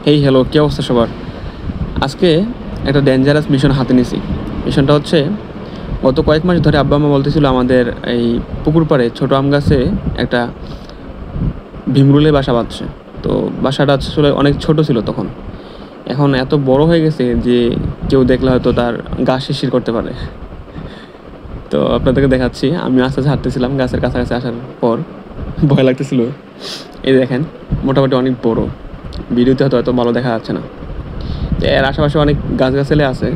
এই হ্যালো, কী অবস্থা সবার? আজকে একটা ডেঞ্জারাস মিশন হাতে নিয়েছি। মিশনটা হচ্ছে, গত কয়েক মাস ধরে আব্বা আম্মা বলতেছিল আমাদের এই পুকুর পাড়ে ছোটো আম গাছে একটা ভিমরুলে বাসা বাঁধছে। তো বাসাটা আসলে অনেক ছোট ছিল তখন, এখন এত বড় হয়ে গেছে যে কেউ দেখলে হয়তো তার গা শিরশির করতে পারে। তো আপনাদেরকে দেখাচ্ছি, আমি আস্তে আস্তে হাঁটতেছিলাম, গাছের কাছাকাছি আসার পর ভয় লাগতেছিল। এই দেখেন, মোটামুটি অনেক বড়, ভিডিওতে হয়তো ভালো দেখা যাচ্ছে না। এর আশেপাশে অনেক গাছগাছালি আছে,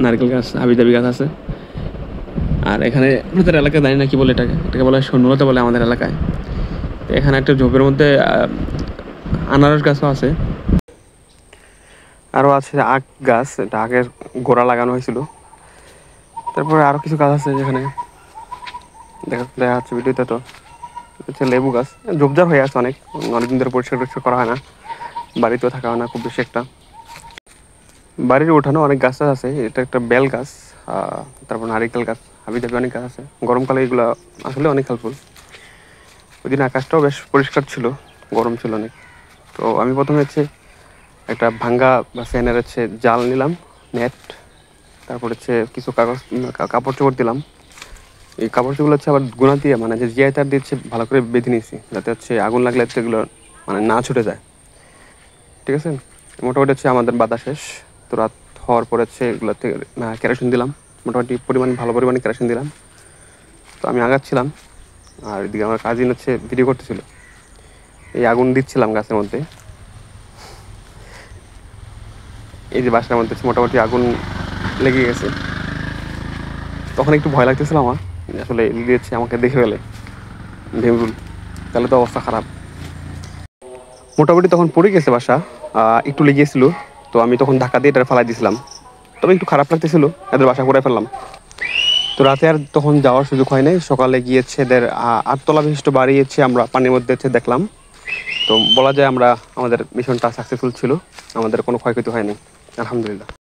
নারকেল গাছ, হাবিজাবি গাছ আছে। আর এখানে আমাদের এলাকায় জানি না কি বলে এটাকে বলে সৈন্যলতা বলে আমাদের এলাকায়। তো এখানে একটা ঝোপের মধ্যে আনারস গাছও আছে, আরও আছে আখ গাছ, এটা আখের গোড়া লাগানো হয়েছিল। তারপরে আরও কিছু গাছ আছে যেখানে দেখা যাচ্ছে ভিডিওতে। তো হচ্ছে লেবু গাছ, ঝোপঝাড় হয়ে আছে অনেকদিন ধরে পরিষ্কার টরিষ্কার করা হয় না, বাড়িতেও থাকা হয় না খুব বেশি একটা। বাড়ির উঠানো অনেক গাছ আছে, এটা একটা বেল গাছ, তারপর নারিকেল গাছ, হাবিজাবি অনেক গাছ আছে। গরমকালে এগুলো আসলে অনেক হেল্পফুল। ওই দিন আকাশটাও বেশ পরিষ্কার ছিল, গরম ছিল অনেক। তো আমি প্রথমে হচ্ছে একটা ভাঙ্গা বা ফ্যানের হচ্ছে জাল নিলাম, নেট, তারপর হচ্ছে কিছু কাপড় চোপড় দিলাম। এই কাপড় চোপড় হচ্ছে আবার গুণা দিয়ে, মানে যে জিআই তার দিয়ে হচ্ছে ভালো করে বেঁধে নিয়েছি, যাতে হচ্ছে আগুন লাগলে হচ্ছে এগুলো মানে না ছুটে যায়। ঠিক আছে, মোটামুটি হচ্ছে আমাদের বাধা শেষ। তো রাত হওয়ার পরে হচ্ছে এগুলোতে কেরোসিন দিলাম, মোটামুটি ভালো পরিমাণে কেরোসিন দিলাম। তো আমি আগাচ্ছিলাম, আর এদিকে আমার কাজিন হচ্ছে ভিডিও করতেছিল। এই আগুন দিচ্ছিলাম গাছের মধ্যে, এই যে বাসার মধ্যে মোটামুটি আগুন লেগে গেছে। তখন একটু ভয় লাগতেছিল আমার, আসলে দিয়েছে আমাকে দেখে ফেলে ভেমরুল, তাহলে তো অবস্থা খারাপ। মোটামুটি তখন পড়ে গেছে বাসা, একটু লেগেছিল। তো আমি তখন ধাক্কা দিয়ে এটা ফেলাই দিয়েছিলাম, তবে একটু খারাপ লাগতেছিল, এদের বাসা করে ফেললাম। তো রাতে আর তখন যাওয়ার সুযোগ হয় নাই। সকালে গিয়েছে এদের 8তলা বিশিষ্ট বাড়িয়েছে, আমরা পানির মধ্যে দেখলাম। তো বলা যায় আমাদের মিশনটা সাকসেসফুল ছিল, আমাদের কোনো ক্ষয়ক্ষতি হয়নি, আলহামদুলিল্লাহ।